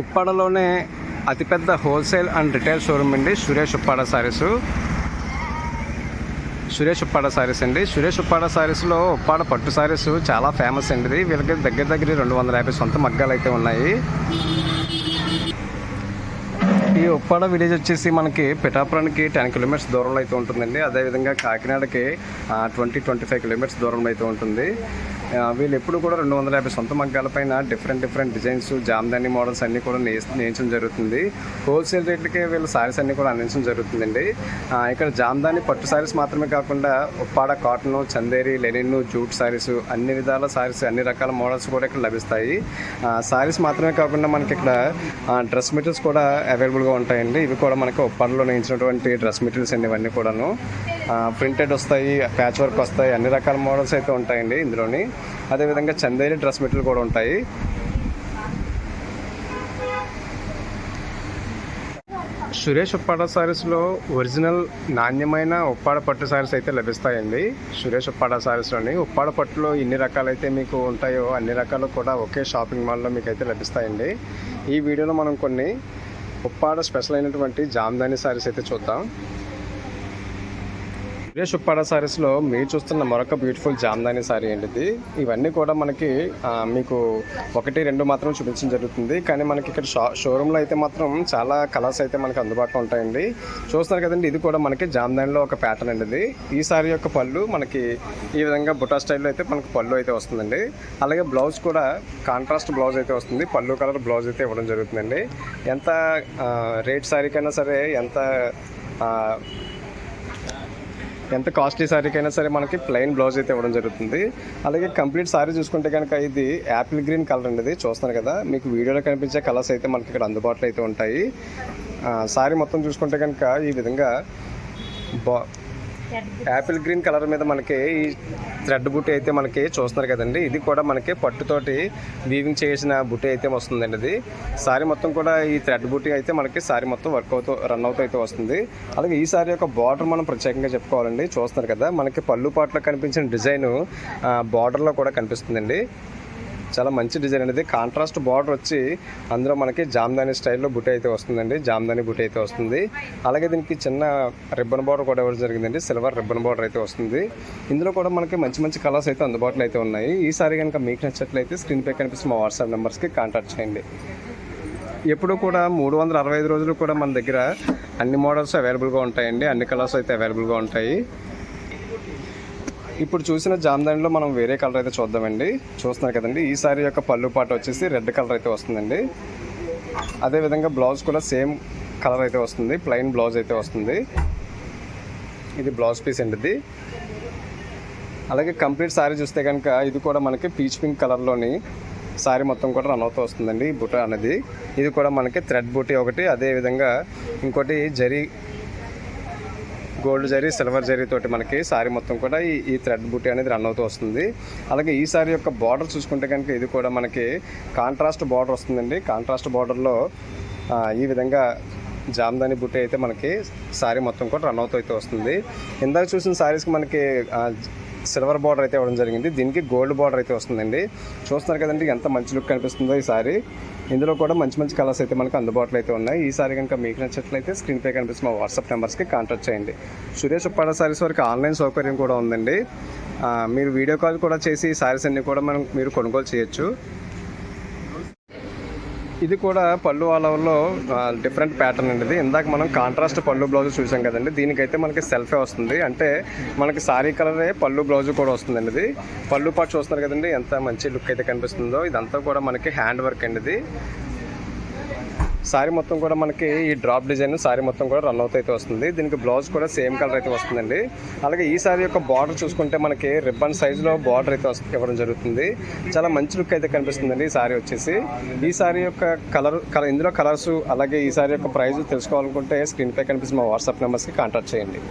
ఉప్పాడలోనే అతిపెద్ద wholesale and retail showroom అండి సురేష్ ఉప్పాడ సారీస్. సురేష్ ఉప్పాడ సారీస్ అండి. సురేష్ ఉప్పాడ సారీస్లో ఉప్పాడ పట్టు సారీస్ చాలా ఫేమస్ అండి. వీళ్ళకి దగ్గర 250 సొంత మగ్గాలు అయితే ఉన్నాయి. ఈ ఉప్పాడ విలేజ్ వచ్చేసి మనకి పిఠాపురానికి 10 కిలోమీటర్స్ దూరంలో అయితే ఉంటుందండి. అదేవిధంగా కాకినాడకి 20-25 కిలోమీటర్స్ దూరంలో అయితే ఉంటుంది. వీళ్ళు ఎప్పుడు కూడా 250 సొంత మగ్గాల పైన డిఫరెంట్ డిజైన్స్, జామ్దాని మోడల్స్ అన్నీ కూడా నేయించడం జరుగుతుంది. హోల్సేల్ రేట్లకి వీళ్ళ సారీస్ అన్నీ కూడా అందించడం జరుగుతుందండి. ఇక్కడ జామ్దాని పట్టు సారీస్ మాత్రమే కాకుండా Uppada cotton, Chanderi, linen, jute saris, అన్ని విధాల సారీస్, అన్ని రకాల మోడల్స్ కూడా ఇక్కడ లభిస్తాయి. సారీస్ మాత్రమే కాకుండా మనకి ఇక్కడ డ్రెస్ మెటీరియల్స్ కూడా అవైలబుల్గా ఉంటాయండి. ఇవి కూడా మనకి ఉప్పాడలో నేయించినటువంటి డ్రెస్ మెటీరియల్స్ అండి. ఇవన్నీ కూడాను ప్రింటెడ్ వస్తాయి, ప్యాచ్ వర్క్ వస్తాయి, అన్ని రకాల మోడల్స్ అయితే ఉంటాయండి ఇందులోని. అదేవిధంగా చందేరి డ్రెస్ మెటీరియల్ కూడా ఉంటాయి. సురేష్ ఉప్పాడ సారీస్లో ఒరిజినల్ నాణ్యమైన ఉప్పాడ పట్టు సారీస్ అయితే లభిస్తాయండి. సురేష్ ఉప్పాడ సారీస్లోని ఉప్పాడ పట్టులో ఎన్ని రకాలైతే మీకు ఉంటాయో అన్ని రకాలు కూడా ఒకే షాపింగ్ మాల్లో మీకు అయితే లభిస్తాయండి. ఈ వీడియోలో మనం కొన్ని ఉప్పాడ స్పెషల్ అయినటువంటి జామ్దాని సారీస్ అయితే చూద్దాం. సురేష్ ఉప్పాడ సారీస్లో మీరు చూస్తున్న మరొక బ్యూటిఫుల్ జామ్దాని సారీ అండి ఇది. ఇవన్నీ కూడా మనకి మీకు 1-2 మాత్రం చూపించడం జరుగుతుంది. కానీ మనకి ఇక్కడ షోరూంలో అయితే మాత్రం చాలా కలర్స్ అయితే మనకి అందుబాటులో ఉంటాయండి. చూస్తున్నారు కదండి, ఇది కూడా మనకి జామ్దానిలో ఒక ప్యాటర్న్ అండి ఇది. ఈ సారీ యొక్క పళ్ళు మనకి ఈ విధంగా బుటా స్టైల్లో అయితే మనకి పళ్ళు అయితే వస్తుందండి. అలాగే బ్లౌజ్ కూడా కాంట్రాస్ట్ బ్లౌజ్ అయితే వస్తుంది. పళ్ళు కలర్ బ్లౌజ్ అయితే ఇవ్వడం జరుగుతుందండి. ఎంత రేట్ సారీకైనా సరే, ఎంత కాస్ట్లీ సారీకైనా సరే మనకి ప్లెయిన్ బ్లౌజ్ అయితే ఇవ్వడం జరుగుతుంది. అలాగే కంప్లీట్ సారీ చూసుకుంటే కనుక ఇది యాపిల్ గ్రీన్ కలర్ అండి. ఇది చూస్తున్నారు కదా, మీకు వీడియోలో కనిపించే కలర్స్ అయితే మనకి ఇక్కడ అందుబాటులో అయితే ఉంటాయి. సారీ మొత్తం చూసుకుంటే కనుక ఈ విధంగా యాపిల్ గ్రీన్ కలర్ మీద మనకి ఈ థ్రెడ్ బుట్టి అయితే మనకి చూస్తున్నారు కదండి. ఇది కూడా మనకి పట్టుతోటి వీవింగ్ చేసిన బుట్టి అయితే వస్తుందండి. ఇది సారీ మొత్తం కూడా ఈ థ్రెడ్ బుట్టి అయితే మనకి సారీ మొత్తం రన్ అవుతూ అయితే వస్తుంది. అలాగే ఈ సారీ యొక్క బార్డర్ మనం ప్రత్యేకంగా చెప్పుకోవాలండి. చూస్తున్నారు కదా, మనకి పళ్ళు పాటలో కనిపించిన డిజైన్ బార్డర్లో కూడా కనిపిస్తుందండి. చాలా మంచి డిజైన్ అనేది. కాంట్రాస్ట్ బార్డర్ వచ్చి అందులో మనకి జామ్దాని స్టైల్లో బుట్టి అయితే వస్తుందండి. జామ్దాని బుట్టి అయితే వస్తుంది. అలాగే దీనికి చిన్న రిబ్బన్ బార్డర్ కూడా ఇవ్వడం జరిగిందండి. సిల్వర్ రిబ్బన్ బార్డర్ అయితే వస్తుంది. ఇందులో కూడా మనకి మంచి కలర్స్ అయితే అందుబాటులో అయితే ఉన్నాయి. ఈ సారీ కనుక మీకు నచ్చినట్లయితే స్క్రీన్ పై కనిపిస్తున్న మా వాట్సాప్ నెంబర్స్కి కాంటాక్ట్ చేయండి. ఎప్పుడు కూడా 365 రోజులు కూడా మన దగ్గర అన్ని మోడల్స్ అవైలబుల్గా ఉంటాయండి. అన్ని కలర్స్ అయితే అవైలబుల్గా ఉంటాయి. ఇప్పుడు చూసిన జామ్దానిలో మనం వేరే కలర్ అయితే చూద్దామండి. చూస్తున్నారు కదండి, ఈ సారీ యొక్క పళ్ళు పాట వచ్చేసి రెడ్ కలర్ అయితే వస్తుందండి. అదేవిధంగా బ్లౌజ్ కూడా సేమ్ కలర్ అయితే వస్తుంది. ప్లెయిన్ బ్లౌజ్ అయితే వస్తుంది. ఇది బ్లౌజ్ పీస్ అండి ఇది. అలాగే కంప్లీట్ సారీ చూస్తే కనుక ఇది కూడా మనకి పీచ్ పింక్ కలర్లోని సారీ మొత్తం కూడా రన్ అవుతూ వస్తుందండి. ఈ బుట్ట అనేది ఇది కూడా మనకి థ్రెడ్ బుట్టి ఒకటి, అదేవిధంగా ఇంకోటి గోల్డ్ జరీ, సిల్వర్ జరీ తోటి మనకి సారీ మొత్తం కూడా ఈ థ్రెడ్ బుట్టి అనేది రన్ అవుతూ వస్తుంది. అలాగే ఈ సారీ యొక్క బార్డర్ చూసుకుంటే కనుక ఇది కూడా మనకి కాంట్రాస్ట్ బార్డర్ వస్తుందండి. కాంట్రాస్ట్ బార్డర్లో ఈ విధంగా జామ్దాని బుట్టి అయితే మనకి సారీ మొత్తం కూడా రన్ అవుతూ అయితే వస్తుంది. ఇందాక చూసిన సారీస్కి మనకి సిల్వర్ బార్డర్ అయితే ఇవ్వడం జరిగింది. దీనికి గోల్డ్ బార్డర్ అయితే వస్తుందండి. చూస్తున్నారు కదండి, ఎంత మంచి లుక్ కనిపిస్తుందో ఈ సారీ. ఇందులో కూడా మంచి కలర్స్ అయితే మనకు అందుబాటులో అయితే ఉన్నాయి. ఈ సారీ కనుక మీకు నచ్చినట్లయితే స్క్రీన్ పై కనిపిస్తున్న మా వాట్సాప్ నెంబర్స్కి కాంటాక్ట్ చేయండి. సురేష్ ఉప్పాడ సారీస్ వరకు ఆన్లైన్ సౌకర్యం కూడా ఉందండి. మీరు వీడియో కాల్ కూడా చేసి ఈ సారీస్ అన్నీ కూడా మీరు కొనుగోలు చేయొచ్చు. ఇది కూడా పళ్ళు ఆలవర్లో డిఫరెంట్ ప్యాటర్న్ అండి. ఇందాక మనం కాంట్రాస్ట్ పళ్ళు బ్లౌజ్ చూసాం కదండి, దీనికైతే మనకి సెల్ఫే వస్తుంది. అంటే మనకి సారీ కలరే పళ్ళు బ్లౌజ్ కూడా వస్తుందండి. ఇది పళ్ళు పాటు చూస్తున్నారు కదండి, ఎంత మంచి లుక్ అయితే కనిపిస్తుందో. ఇదంతా కూడా మనకి హ్యాండ్ వర్క్ అండి. ఇది సారీ మొత్తం కూడా మనకి ఈ డ్రాప్ డిజైన్ సారీ మొత్తం కూడా రన్ అవుతూ అయితే వస్తుంది. దీనికి బ్లౌజ్ కూడా సేమ్ కలర్ అయితే వస్తుందండి. అలాగే ఈ సారీ యొక్క బార్డర్ చూసుకుంటే మనకి రిబ్బన్ సైజులో బార్డర్ అయితే ఇవ్వడం జరుగుతుంది. చాలా మంచి లుక్ అయితే కనిపిస్తుందండి ఈ సారీ వచ్చేసి. ఈ సారీ యొక్క ఇందులో కలర్స్ అలాగే ఈ సారీ యొక్క ప్రైస్ తెలుసుకోవాలనుకుంటే స్క్రీన్ పై కనిపిస్తున్న మా వాట్సాప్ నెంబర్స్కి కాంటాక్ట్ చేయండి.